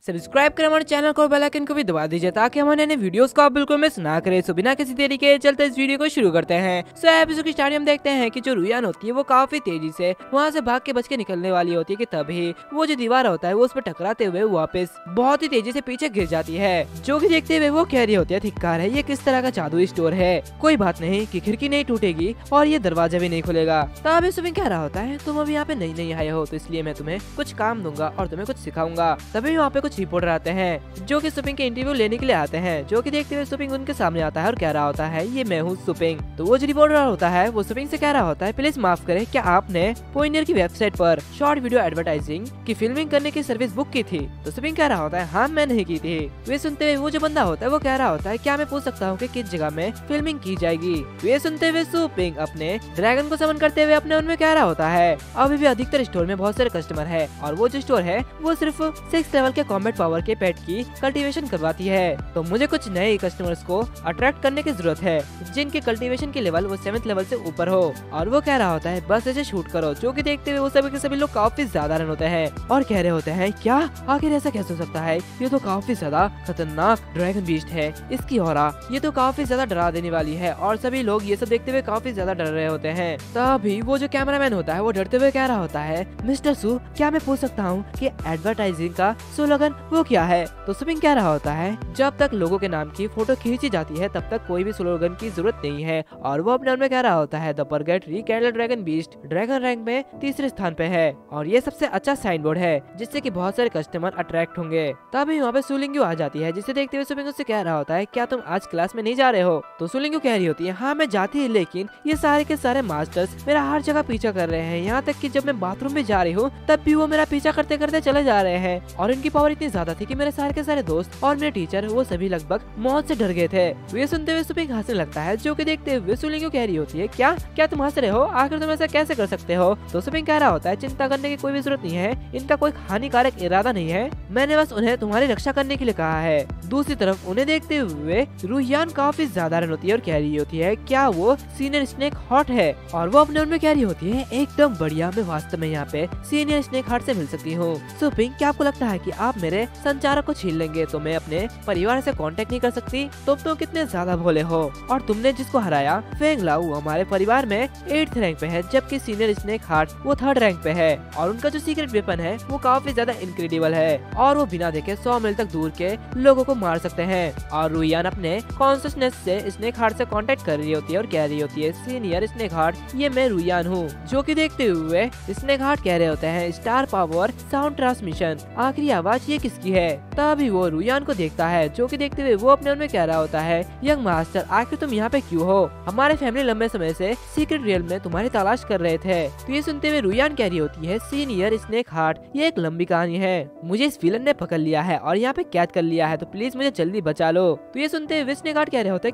Subscribe करें हमारे channel को, बेल आइकन को भी दबा दीजिए ताकि हमारे नए वीडियोस को आप बिल्कुल मिस ना करें। सो बिना किसी देरी के चलते इस वीडियो को शुरू करते हैं। सो एपिसोड की स्टार्टिंग हम देखते हैं कि जो रुयान होती है वो काफी तेजी से वहाँ से भाग के बच के निकलने वाली होती है कि तभी वो जो दीवार होता है वो उस पर टकराते हुए वापस बहुत ही तेजी से पीछे गिर जाती है। जो कि देखते हुए वो कह रही होती है, धिक्कार है, ये किस तरह का जादुई स्टोर है, कोई बात नहीं कि खिड़की नहीं टूटेगी और ये दरवाजा भी नहीं खुलेगा। तभी सुबिन कह रहा होता है, तुम अभी यहाँ पे नहीं आए हो तो इसलिए मैं तुम्हें कुछ काम दूंगा और तुम्हें कुछ सिखाऊंगा। तभी वहाँ पे कुछ रिपोर्टर आते हैं जो कि सुपिंग के इंटरव्यू लेने के लिए आते हैं। जो कि देखते हुए सुपिंग उनके सामने आता है और कह रहा होता है, ये मैं हूँ सुपिंग। तो वो जो रिपोर्टर होता है वो सुपिंग से कह रहा होता है, प्लीज माफ करें, क्या आपने पोइनियर की वेबसाइट पर शॉर्ट वीडियो एडवर्टाइजिंग की फिल्मिंग करने की सर्विस बुक की थी? तो सुपिंग कह रहा होता है, हाँ मैं नहीं की थी। वे सुनते हुए वो जो बंदा होता है वो कह रहा होता है, क्या मैं पूछ सकता हूँ कि किस जगह में फिल्मिंग की जाएगी? वे सुनते हुए सुपिंग अपने ड्रैगन को समन करते हुए अपने उनमें कह रहा होता है, अभी भी अधिकतर स्टोर में बहुत सारे कस्टमर है और वो जो स्टोर है वो सिर्फ 6 लेवल के कॉम्बैट पावर के पेट की कल्टीवेशन करवाती है। तो मुझे कुछ नए कस्टमर्स को अट्रैक्ट करने की जरूरत है जिनके कल्टीवेशन के लेवल वो 7th लेवल से ऊपर हो। और वो कह रहा होता है, बस ऐसे शूट करो। जो कि देखते हुए वो सभी के सभी लोग काफी ज्यादा रन होते हैं और कह रहे होते हैं, क्या आखिर ऐसा कैसे हो सकता है? ये तो काफी ज्यादा खतरनाक ड्रैगन बीस्ट है, इसकी ऑरा ये तो काफी ज्यादा डरा देने वाली है। और सभी लोग ये सब देखते हुए काफी ज्यादा डर रहे होते हैं। तभी वो जो कैमरामैन होता है वो डरते हुए कह रहा होता है, मिस्टर सू, क्या मैं पूछ सकता हूँ कि एडवर्टाइजिंग का स्लोगन वो क्या है? तो सुपिंग कह रहा होता है, जब तक लोगों के नाम की फोटो खींची जाती है तब तक कोई भी स्लोगन की जरूरत नहीं है। और वो अपने में कह रहा होता है, द परगेट रिकैंडल ड्रैगन बीस्ट ड्रैगन रैंक में 3रे स्थान पे है और ये सबसे अच्छा साइन बोर्ड है जिससे कि बहुत सारे कस्टमर अट्रैक्ट होंगे। तभी वहाँ पे सुलिंगू आ जाती है जिसे देखते हुए सुपिंग उससे कह रहा होता है, क्या तुम आज क्लास में नहीं जा रहे हो? तो सुलिंगू कह रही होती है, हाँ मैं जाती है, लेकिन ये सारे के सारे मास्टर्स मेरा हर जगह पीछा कर रहे हैं, यहाँ तक कि जब मैं बाथरूम में जा रही हूँ तब भी वो मेरा पीछा करते करते चले जा रहे हैं। और इनकी पावर इतनी ज्यादा थी कि मेरे सारे के सारे दोस्त और मेरे टीचर वो सभी लगभग मौत से डर गए थे। वे सुनते हुए सुपिंग हंसने लगता है। जो कि देखते हुए सुलिंगू कह रही होती है, क्या तुम हंस रहे हो? आखिर तुम ऐसा कैसे कर सकते हो? तो सुपिंग कह रहा होता है, चिंता करने की कोई भी जरूरत नहीं है, इनका कोई हानिकारक इरादा नहीं है, मैंने बस उन्हें तुम्हारी रक्षा करने के लिए कहा है। दूसरी तरफ उन्हें देखते हुए रुयान काफी ज्यादा रन होती है और कह रही होती है, क्या वो सीनियर स्नेक हार्ट है? और वो अपने उनमें कह रही होती है, एकदम बढ़िया, मैं वास्तव में यहाँ पे सीनियर स्नेक हार्ट से मिल सकती हूँ। सुपिंग, क्या आपको लगता है कि आप मेरे संचारक को छीन लेंगे तो मैं अपने परिवार से कांटेक्ट नहीं कर सकती? तुम तो कितने ज्यादा भोले हो। और तुमने जिसको हराया फेंग लाऊ हमारे परिवार में 8th रैंक पे है, जबकि सीनियर स्नेक हार्ट वो 3rd रैंक पे है और उनका जो सीक्रेट वेपन है वो काफी ज्यादा इनक्रेडिबल है और वो बिना देखे 100 मील तक दूर के लोगों को मार सकते हैं। और रुयान अपने कॉन्शियसनेस से स्नेक हार्ट से कांटेक्ट कर रही होती है और कह रही होती है, सीनियर स्नेक हार्ट, ये मैं रुयान हूँ। जो कि देखते हुए स्नेक हार्ट कह रहे होते हैं, स्टार पावर साउंड ट्रांसमिशन, आखिरी आवाज ये किसकी है? तभी वो रुयान को देखता है। जो कि देखते हुए वो अपने उनमें कह रहा होता है, यंग मास्टर, आखिर तुम यहाँ पे क्यों हो? हमारे फैमिली लंबे समय से सीक्रेट रियल में तुम्हारी तलाश कर रहे थे। तो ये सुनते हुए रुयान कह रही होती है, सीनियर स्नेक हार्ट, ये एक लंबी कहानी है, मुझे इस विलन ने पकड़ लिया है और यहाँ पे कैद कर लिया है, तो प्लीज मुझे जल्दी बचा लो। तो ये सुनते हुए स्नेक हार्ट कह रहे होते हैं,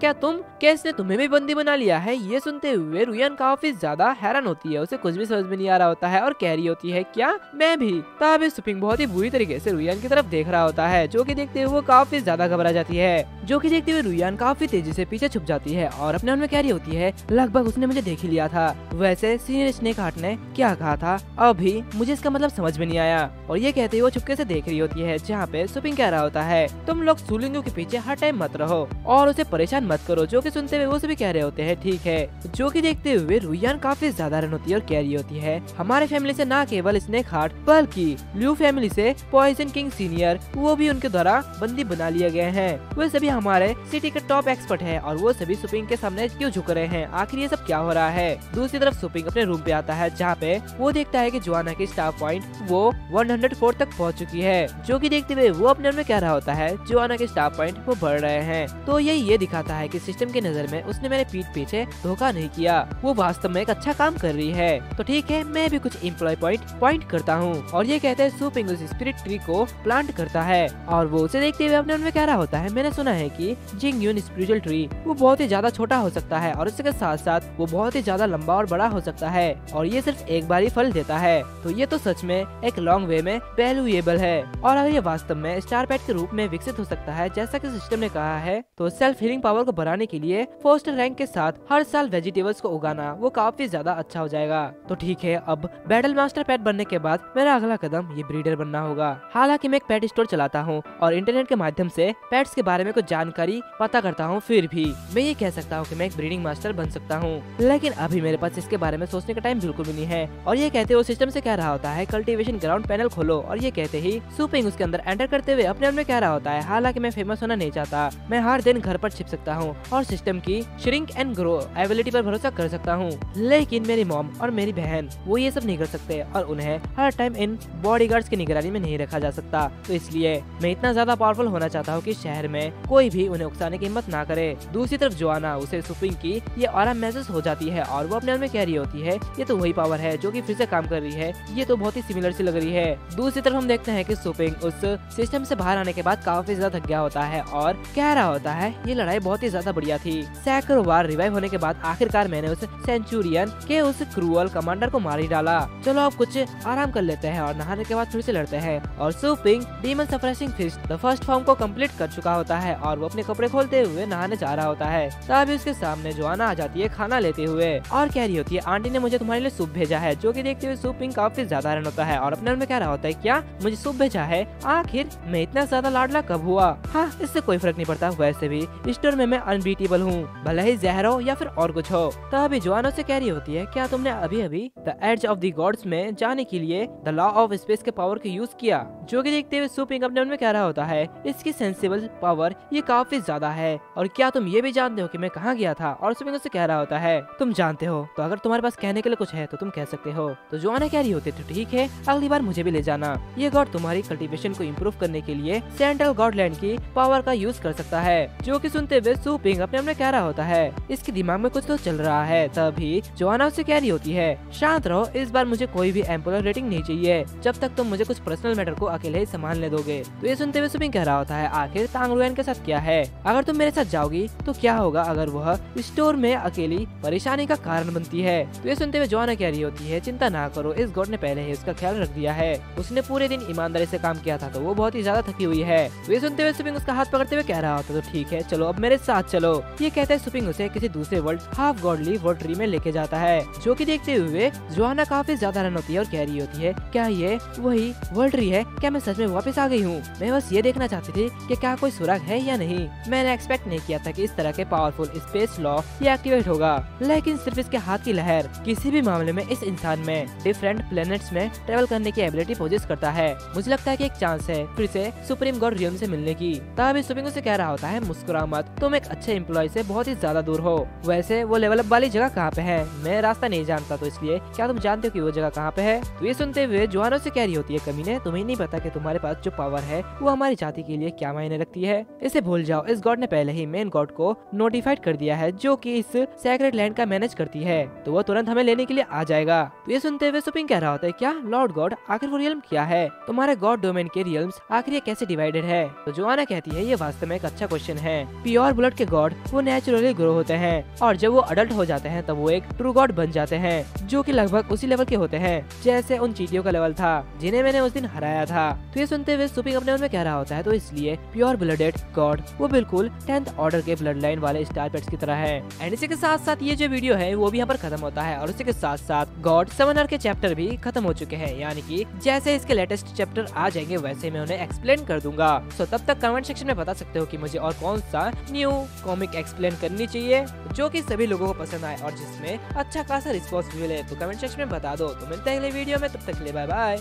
क्या इसने तुम्हें भी बंदी बना लिया है? ये सुनते हुए रुयान काफी ज्यादा हैरान होती है, उसे कुछ भी समझ में नहीं आ रहा होता है और कह रही होती है, क्या मैं भी? तभी सुपिंग बहुत ही बुरी तरीके से रुयान की तरफ देख रहा होता है। जो कि देखते हुए वो काफी ज्यादा घबरा जाती है। जो कि देखते हुए रुयान काफी तेजी से पीछे छुप जाती है और अपने मन में कह रही होती है, लगभग उसने मुझे देख ही लिया था। वैसे सीनियर स्नेक हार्ट ने क्या कहा था अभी मुझे इसका मतलब समझ में नहीं आया। और ये कहते हुए वो चुपके से देख रही होती है जहाँ पे सुपिंग कह रहा होता है, तुम लोग सुलिंगू के पीछे हर टाइम मत रहो और उसे परेशान मत करो। जो कि सुनते हुए वो सभी कह रहे होते हैं, ठीक है। जो कि देखते हुए रुयान काफी ज्यादा रन होती है और कह रही होती है, हमारे फैमिली से न केवल स्नेक हार्ट बल्कि ब्लू फैमिली से पॉइजन किंग सीनियर, वो भी उनके द्वारा बंदी बना लिए गए हैं। वे सभी हमारे सिटी के टॉप एक्सपर्ट है और वो सभी सुपिंग के सामने क्यों झुक रहे हैं? आखिर ये सब क्या हो रहा है? दूसरी तरफ सुपिंग अपने रूम पे आता है जहाँ पे वो देखता है कि जोआना की स्टार पॉइंट वो 104 तक पहुँच चुकी है। जो कि देखते हुए वो अपने में कह रहा होता है, जोआना के स्टार पॉइंट वो बढ़ रहे हैं, तो ये दिखाता है कि सिस्टम की नजर में उसने मेरे पीठ पीछे धोखा नहीं किया, वो वास्तव में एक अच्छा काम कर रही है। तो ठीक है, मैं भी कुछ एम्प्लॉय पॉइंट करता हूँ। और ये कहते हैं सुपिंग उस स्पिरिट ट्री को प्लांट करता है और वो उसे देखते हुए अपने में कह रहा होता है, मैंने सुना है कि जिंग यून स्पिरिचुअल ट्री वो बहुत ही ज्यादा छोटा हो सकता है और इसके साथ साथ वो बहुत ही ज्यादा लंबा और बड़ा हो सकता है और ये सिर्फ एक बार ही फल देता है। तो ये तो सच में एक लॉन्ग वे में वैल्यूएबल है। और अगर ये वास्तव में स्टार पेट के रूप में विकसित हो सकता है जैसा कि सिस्टम ने कहा है, तो सेल्फ हीलिंग पावर को बढ़ाने के लिए फोस्टर रैंक के साथ हर साल वेजिटेबल्स को उगाना वो काफी ज्यादा अच्छा हो जाएगा। तो ठीक है, अब बैटल मास्टर पेट बनने के बाद मेरा अगला कदम ये ब्रीडर बनना होगा। हालांकि मैं एक पेट स्टोर चलाता हूँ और इंटरनेट के माध्यम से पेट्स के बारे में कुछ जानकारी पता करता हूँ, फिर भी मैं ये कह सकता हूँ कि मैं एक ब्रीडिंग मास्टर बन सकता हूँ। लेकिन अभी मेरे पास इसके बारे में सोचने का टाइम बिल्कुल भी नहीं है। और ये कहते हुए सिस्टम से कह रहा होता है कल्टीवेशन ग्राउंड पैनल खोलो, और ये कहते ही सुपिंग उसके अंदर एंटर करते हुए अपने आप में कह रहा होता है हालांकि मैं फेमस होना नहीं चाहता, मैं हर दिन घर पर छिप सकता हूँ और सिस्टम की श्रिंक एंड ग्रो एबिलिटी पर भरोसा कर सकता हूँ। लेकिन मेरी मॉम और मेरी बहन वो ये सब नहीं कर सकते और उन्हें हर टाइम इन बॉडीगार्ड्स की निगरानी में नहीं रखा जा सकता। तो इसलिए मैं इतना ज्यादा पावरफुल होना चाहता हूँ कि शहर में कोई भी उन्हें उकसाने की हिम्मत ना करे। दूसरी तरफ जोआना, उसे सुपिंग की ये ऑरा महसूस हो जाती है और वो अपने आप में कह रही होती है ये तो वही पावर है जो कि फिर से काम कर रही है, ये तो बहुत ही सिमिलर सी लग रही है। दूसरी तरफ हम देखते हैं कि सुपिंग उस सिस्टम से बाहर आने के बाद काफी ज्यादा थक गया होता है और कह रहा होता है ये लड़ाई बहुत ही ज्यादा बढ़िया थी। सैकड़ों बार रिवाइव होने के बाद आखिरकार मैंने उस सेंचुरियन के उस क्रूअल कमांडर को मार ही डाला। चलो अब कुछ आराम कर लेते हैं और नहाने के बाद फिर से लड़ते हैं। और सुपिंग demon suppressing fist the first form को कंप्लीट कर चुका होता है और वो अपने कपड़े खोलते हुए नहाने जा रहा होता है। तभी उसके सामने जोआना आ जाती है खाना लेते हुए और कह रही होती है आंटी ने मुझे तुम्हारे लिए सूप भेजा है, जो कि देखते हुए सुपिंग काफी ज्यादा हैरान होता है और अपने मन में कह रहा होता है क्या मुझे सूप भेजा है, आखिर मैं इतना ज्यादा लाडला कब हुआ। हाँ, इससे कोई फर्क नहीं पड़ता, वैसे भी स्टोर में मैं अनबीटेबल हूँ, भले ही जहर हो या फिर और कुछ हो। तभी जोआना से कह रही होती है क्या तुमने अभी अभी the age of the gods में जाने के लिए द लॉ ऑफ स्पेस के पावर का यूज किया, जो कि देखते हुए सुपिंग अपने मन में कह रहा होता है इसकी सेंसिबल पावर ये काफी ज्यादा है और क्या तुम ये भी जानते हो कि मैं कहाँ गया था। और सुपिंग उससे कह रहा होता है तुम जानते हो तो अगर तुम्हारे पास कहने के लिए कुछ है तो तुम कह सकते हो। तो जोआना कह रही होती है तो ठीक है, अगली बार मुझे भी ले जाना, ये गॉड तुम्हारी कल्टीवेशन को इम्प्रूव करने के लिए सेंट्रल गॉडलैंड की पावर का यूज कर सकता है। जो कि सुनते हुए सुपिंग अपने अपने कह रहा होता है इसके दिमाग में कुछ तो चल रहा है। तभी जोआना उससे कह रही होती है शांत रहो, इस बार मुझे कोई भी एम्पोलर रेटिंग नहीं चाहिए जब तक तुम मुझे कुछ पर्सनल मैटर को अकेले ही संभालने दोगे। तो ये सुनते हुए सुपिंग कह रहा होता है आखिर तांग रुएन के साथ क्या है, अगर तुम मेरे साथ जाओगी तो क्या होगा अगर वह स्टोर में अकेली परेशानी का कारण बनती है। तो ये सुनते हुए जोआना कह रही होती है चिंता ना करो, इस गॉड ने पहले ही उसका ख्याल रख दिया है, उसने पूरे दिन ईमानदारी से काम किया था तो वो बहुत ही ज्यादा थकी हुई है। तो ये सुनते हुए सुपिंग उसका हाथ पकड़ते हुए कह रहा होता तो ठीक है चलो अब मेरे साथ चलो। ये कहते हैं सुपिंग उसे किसी दूसरे world half godly world tree में लेके जाता है, जो कि देखते हुए जोआना काफी ज्यादा हैरान होती है और कह रही होती है क्या ये वही वर्ल्ड ट्री है, क्या मैं सच में वापस आ गई हूँ, मैं बस ये देखना चाहती थी कि क्या कोई सुराग है या नहीं। मैंने एक्सपेक्ट नहीं किया था कि इस तरह के पावरफुल स्पेस लॉ ये एक्टिवेट होगा, लेकिन सिर्फ इसके हाथ की लहर किसी भी मामले में इस इंसान में डिफरेंट प्लैनेट्स में ट्रेवल करने की एबिलिटी पोजेस करता है। मुझे लगता है कि एक चांस है फिर से सुप्रीम गॉड रियम से मिलने की। तभी सुपिंग से कह रहा होता है मुस्कुरा मत, तुम एक अच्छे एम्प्लॉय से बहुत ही ज्यादा दूर हो। वैसे वो लेवल अप वाली जगह कहाँ पे है, मैं रास्ता नहीं जानता, तो इसलिए क्या तुम जानते हो कि वो जगह कहाँ पे है। तो ये सुनते हुए जोआना से कह रही होती है कमीने तुम्हें नहीं पता कि तुम्हारे पास जो पावर है वो हमारी जाति के लिए क्या मायने रखती है, इसे भूल जाओ, इस गॉड ने पहले ही मेन गॉड को नोटिफाइड कर दिया है जो कि इस सैक्रेड लैंड का मैनेज करती है, तो वो तुरंत हमें लेने के लिए आ जाएगा। तो ये सुनते हुए सुपिंग कह रहा होता है क्या लॉर्ड गॉड, आखिर वो रियल्म क्या है, तुम्हारे गॉड डोमेन के रियल्म्स आखिर ये कैसे डिवाइडेड है। तो जोआना कहती है ये वास्तव में एक अच्छा क्वेश्चन है, प्योर ब्लड के गॉड वो नेचुरली ग्रो होते हैं और जब वो अडल्ट हो जाते हैं तब वो एक ट्रू गॉड बन जाते हैं, जो कि लगभग उसी लेवल के होते हैं जैसे उन चीटियों का लेवल था जिन्हें मैंने उस दिन हराया था। तो ये सुनते हुए सुपिंग अपने मन में कह रहा होता है तो इसलिए प्योर ब्लडेड गॉड वो बिल्कुल 10th ऑर्डर के ब्लड लाइन वाले स्टार पेट्स की तरह है। एंड इसी के साथ साथ ये जो वीडियो है वो भी यहाँ पर खत्म होता है और उसी के साथ साथ गॉड समनर के चैप्टर भी खत्म हो चुके हैं, यानी कि जैसे इसके लेटेस्ट चैप्टर आ जाएंगे वैसे मैं उन्हें एक्सप्लेन कर दूंगा। सो तब तक कमेंट सेक्शन में बता सकते हो कि मुझे और कौन सा न्यू कॉमिक एक्सप्लेन करनी चाहिए जो कि सभी लोगों को पसंद आए और जिसमें अच्छा खासा रिस्पॉन्स मिले, तो कमेंट सेक्शन में बता दो। तो मिलते हैं अगले वीडियो में, तब तक के लिए बाय बाय।